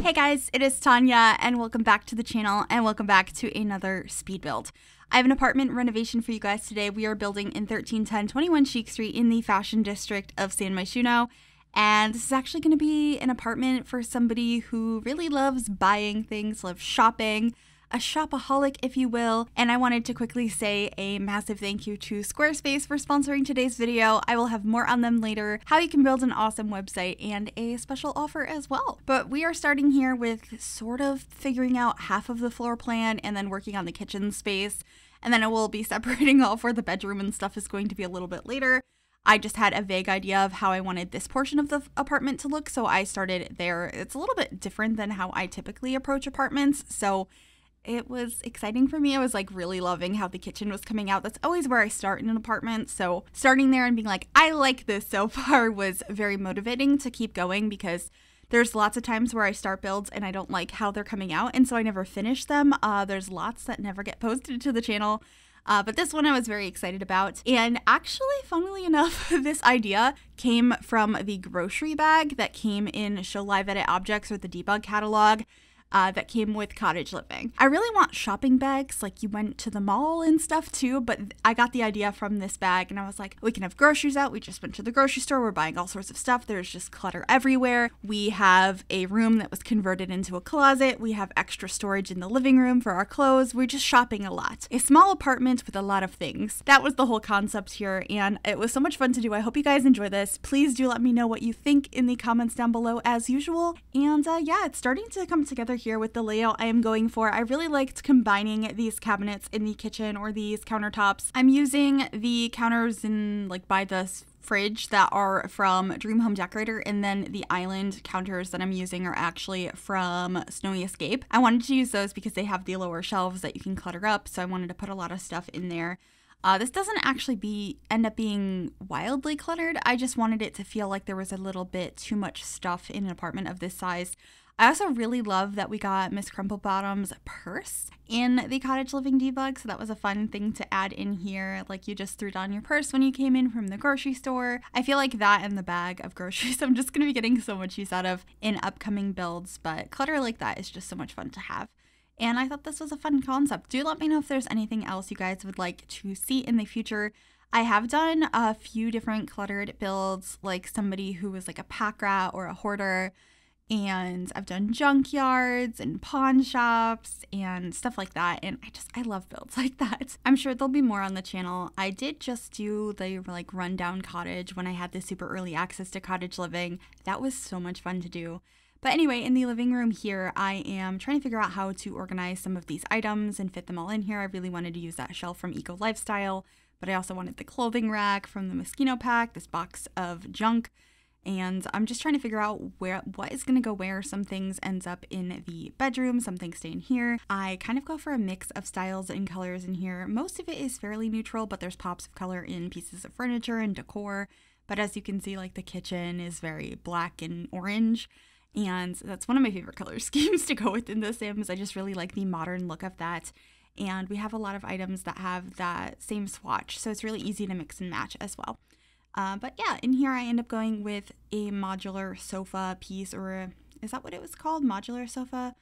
Hey guys, it is Tanya and welcome back to the channel and welcome back to another speed build. I have an apartment renovation for you guys today. We are building in 131021 Chic Street in the fashion district of San Myshuno. And this is actually going to be an apartment for somebody who really loves buying things, loves shopping, a shopaholic if you will. And I wanted to quickly say a massive thank you to Squarespace for sponsoring today's video. I will have more on them later, how you can build an awesome website, and a special offer as well. But we are starting here with sort of figuring out half of the floor plan and then working on the kitchen space. And then I will be separating off where the bedroom and stuff is going to be a little bit later. I just had a vague idea of how I wanted this portion of the apartment to look, so I started there. It's a little bit different than how I typically approach apartments, so it was exciting for me. I was like really loving how the kitchen was coming out. That's always where I start in an apartment. So starting there and being like, I like this so far was very motivating to keep going, because there's lots of times where I start builds and I don't like how they're coming out. And so I never finish them. There's lots that never get posted to the channel. But this one I was very excited about. And actually, funnily enough, this idea came from the grocery bag that came in Show Live Edit Objects, or the debug catalog. That came with Cottage Living. I really want shopping bags, like you went to the mall and stuff too, but I got the idea from this bag and I was like, we can have groceries out. We just went to the grocery store. We're buying all sorts of stuff. There's just clutter everywhere. We have a room that was converted into a closet. We have extra storage in the living room for our clothes. We're just shopping a lot. A small apartment with a lot of things. That was the whole concept here, and it was so much fun to do. I hope you guys enjoy this. Please do let me know what you think in the comments down below as usual. And yeah, it's starting to come together here with the layout I am going for. I really liked combining these cabinets in the kitchen, or these countertops. I'm using the counters in like by the fridge that are from Dream Home Decorator, and then the island counters that I'm using are actually from Snowy Escape. I wanted to use those because they have the lower shelves that you can clutter up, so I wanted to put a lot of stuff in there. This doesn't actually end up being wildly cluttered. I just wanted it to feel like there was a little bit too much stuff in an apartment of this size. I also really love that we got Miss Crumplebottom's purse in the Cottage Living debug, so that was a fun thing to add in here. Like, you just threw down your purse when you came in from the grocery store. I feel like that and the bag of groceries I'm just going to be getting so much use out of in upcoming builds, but clutter like that is just so much fun to have. And I thought this was a fun concept. Do let me know if there's anything else you guys would like to see in the future. I have done a few different cluttered builds, like somebody who was like a pack rat or a hoarder. And I've done junkyards and pawn shops and stuff like that. And I love builds like that. I'm sure there'll be more on the channel. I did just do the like rundown cottage when I had the super early access to Cottage Living. That was so much fun to do. But anyway, in the living room here, I am trying to figure out how to organize some of these items and fit them all in here. I really wanted to use that shelf from Eco Lifestyle, but I also wanted the clothing rack from the Mosquito Pack, this box of junk. And I'm just trying to figure out what is going to go where. Some things ends up in the bedroom, some things stay in here. I kind of go for a mix of styles and colors in here. Most of it is fairly neutral, but there's pops of color in pieces of furniture and decor. But as you can see, like the kitchen is very black and orange. And that's one of my favorite color schemes to go with in The Sims. I just really like the modern look of that. And we have a lot of items that have that same swatch, so it's really easy to mix and match as well. But yeah, in here I end up going with a modular sofa piece, or is that what it was called? Modular sofa?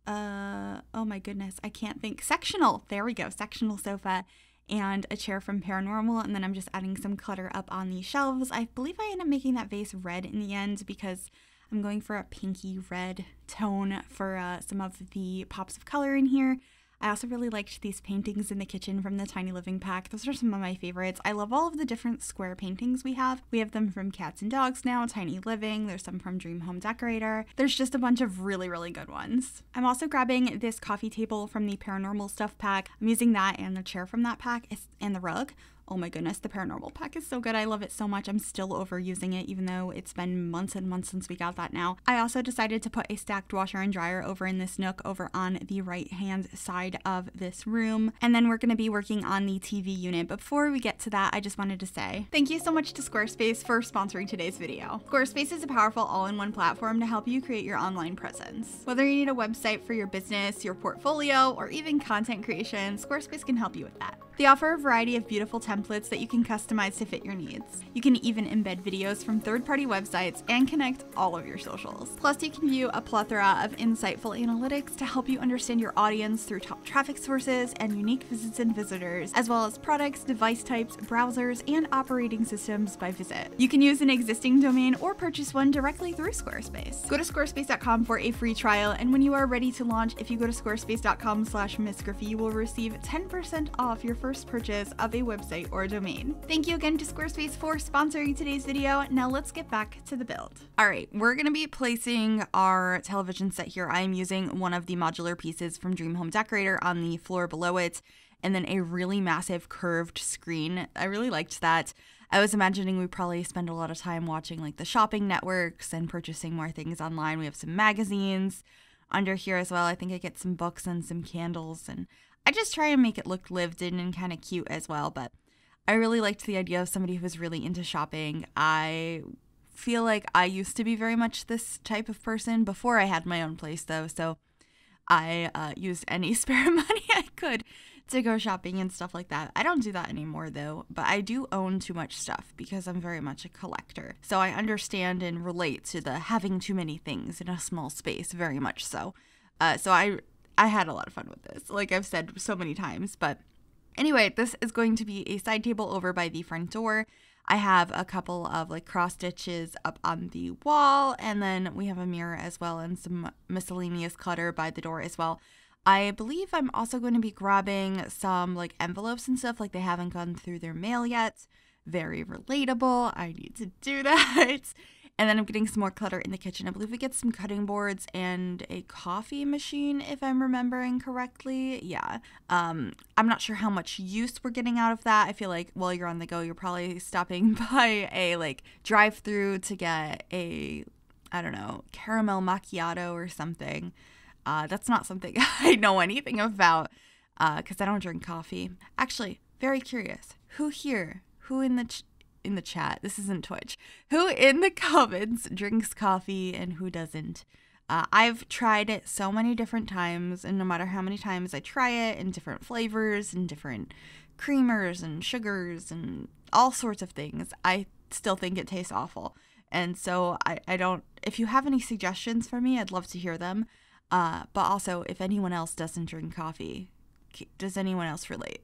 Oh my goodness, I can't think. Sectional, there we go, sectional sofa, and a chair from Paranormal, and then I'm just adding some clutter up on the shelves. I believe I end up making that vase red in the end because I'm going for a pinky red tone for some of the pops of color in here. I also really liked these paintings in the kitchen from the Tiny Living pack. Those are some of my favorites. I love all of the different square paintings we have. We have them from Cats and Dogs now, Tiny Living. There's some from Dream Home Decorator. There's just a bunch of really, really good ones. I'm also grabbing this coffee table from the Paranormal Stuff pack. I'm using that and the chair from that pack and the rug. Oh my goodness, the Paranormal pack is so good. I love it so much. I'm still overusing it, even though it's been months and months since we got that now. I also decided to put a stacked washer and dryer over in this nook over on the right hand side of this room. And then we're going to be working on the TV unit. But before we get to that, I just wanted to say thank you so much to Squarespace for sponsoring today's video. Squarespace is a powerful all-in-one platform to help you create your online presence. Whether you need a website for your business, your portfolio, or even content creation, Squarespace can help you with that. They offer a variety of beautiful templates that you can customize to fit your needs. You can even embed videos from third-party websites and connect all of your socials. Plus, you can view a plethora of insightful analytics to help you understand your audience through top traffic sources and unique visits and visitors, as well as products, device types, browsers, and operating systems by visit. You can use an existing domain or purchase one directly through Squarespace. Go to squarespace.com for a free trial, and when you are ready to launch, if you go to squarespace.com/MissGryphi, you will receive 10% off your first purchase of a website or a domain. Thank you again to Squarespace for sponsoring today's video. Now let's get back to the build. All right, we're gonna be placing our television set here. I'm using one of the modular pieces from Dream Home Decorator on the floor below it, and then a really massive curved screen. I really liked that. I was imagining we probably spend a lot of time watching like the shopping networks and purchasing more things online. We have some magazines under here as well. I think I get some books and some candles, and I just try and make it look lived in and kind of cute as well. But I really liked the idea of somebody who was really into shopping. I feel like I used to be very much this type of person before I had my own place though, so I used any spare money I could to go shopping and stuff like that. I don't do that anymore though, but I do own too much stuff because I'm very much a collector. So I understand and relate to the having too many things in a small space, very much so. So I had a lot of fun with this, like I've said so many times. But anyway, this is going to be a side table over by the front door. I have a couple of like cross stitches up on the wall, and then we have a mirror as well and some miscellaneous clutter by the door as well. I believe I'm also going to be grabbing some like envelopes and stuff, like they haven't gone through their mail yet. Very relatable. I need to do that. And then I'm getting some more clutter in the kitchen. I believe we get some cutting boards and a coffee machine, if I'm remembering correctly. Yeah. I'm not sure how much use we're getting out of that. I feel like while you're on the go, you're probably stopping by a like drive-through to get a, I don't know, caramel macchiato or something. That's not something I know anything about because I don't drink coffee. Actually, very curious. Who in the chat, this isn't Twitch, who in the comments drinks coffee and who doesn't? I've tried it so many different times, and no matter how many times I try it in different flavors and different creamers and sugars and all sorts of things, I still think it tastes awful. And so I don't, if you have any suggestions for me, I'd love to hear them. But also, if anyone else doesn't drink coffee, does anyone else relate?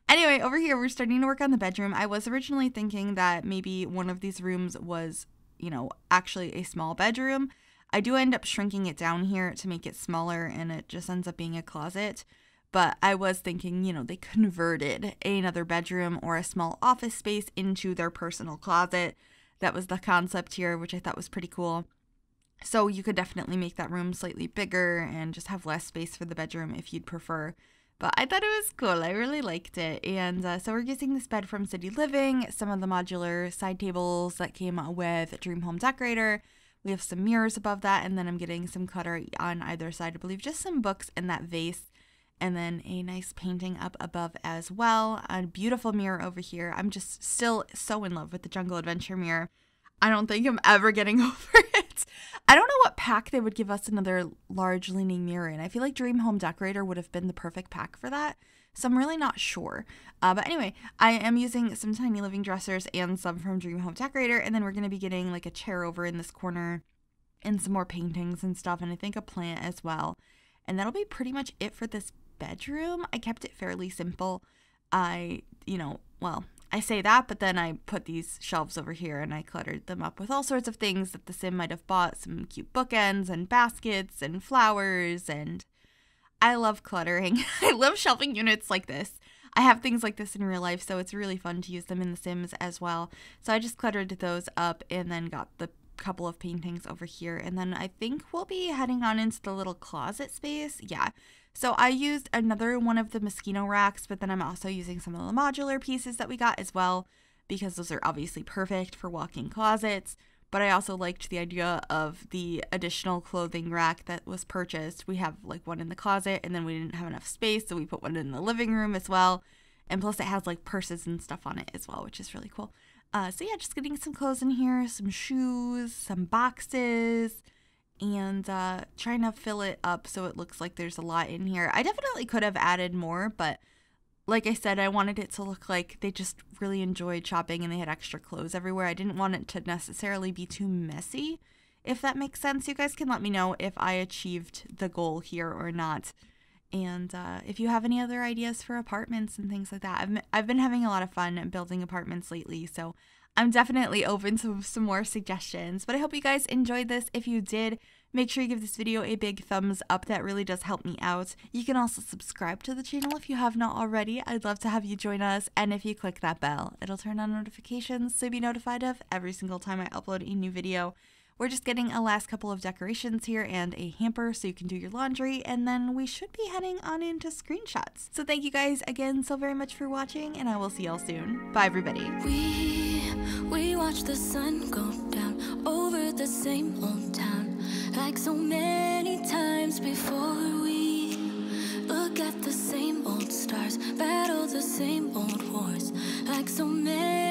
Anyway, over here, we're starting to work on the bedroom. I was originally thinking that maybe one of these rooms was, you know, actually a small bedroom. I do end up shrinking it down here to make it smaller, and it just ends up being a closet. But I was thinking, you know, they converted another bedroom or a small office space into their personal closet. That was the concept here, which I thought was pretty cool. So you could definitely make that room slightly bigger and just have less space for the bedroom if you'd prefer. But I thought it was cool. I really liked it. And so we're using this bed from City Living, some of the modular side tables that came with Dream Home Decorator. We have some mirrors above that, and then I'm getting some clutter on either side. I believe just some books in that vase, and then a nice painting up above as well. A beautiful mirror over here. I'm just still so in love with the Jungle Adventure mirror. I don't think I'm ever getting over it. I don't know what pack they would give us another large leaning mirror in. I feel like Dream Home Decorator would have been the perfect pack for that. So I'm really not sure. But anyway, I am using some tiny living dressers and some from Dream Home Decorator. And then we're going to be getting like a chair over in this corner and some more paintings and stuff. And I think a plant as well. And that'll be pretty much it for this bedroom. I kept it fairly simple. I say that, but then I put these shelves over here and I cluttered them up with all sorts of things that the sim might have bought. Some cute bookends and baskets and flowers, and I love cluttering. I love shelving units like this. I have things like this in real life, so it's really fun to use them in the Sims as well. So I just cluttered those up and then got the couple of paintings over here. And then I think we'll be heading on into the little closet space. Yeah. So I used another one of the Moschino racks, but then I'm also using some of the modular pieces that we got as well, because those are obviously perfect for walk-in closets. But I also liked the idea of the additional clothing rack that was purchased. We have like one in the closet, and then we didn't have enough space, so we put one in the living room as well. And plus it has like purses and stuff on it as well, which is really cool. So yeah, just getting some clothes in here, some shoes, some boxes, and trying to fill it up so it looks like there's a lot in here. I definitely could have added more, but like I said, I wanted it to look like they just really enjoyed shopping and they had extra clothes everywhere. I didn't want it to necessarily be too messy, if that makes sense. You guys can let me know if I achieved the goal here or not. And if you have any other ideas for apartments and things like that. I've been having a lot of fun building apartments lately, so I'm definitely open to some more suggestions. But I hope you guys enjoyed this. If you did, make sure you give this video a big thumbs up. That really does help me out. You can also subscribe to the channel if you have not already. I'd love to have you join us. And if you click that bell, it'll turn on notifications so you'll be notified of every single time I upload a new video. We're just getting a last couple of decorations here and a hamper so you can do your laundry, and then we should be heading on into screenshots. So thank you guys again so very much for watching, and I will see y'all soon. Bye everybody. We watch the sun go down over the same old town, like so many times before. We look at the same old stars, battle the same old wars, like so many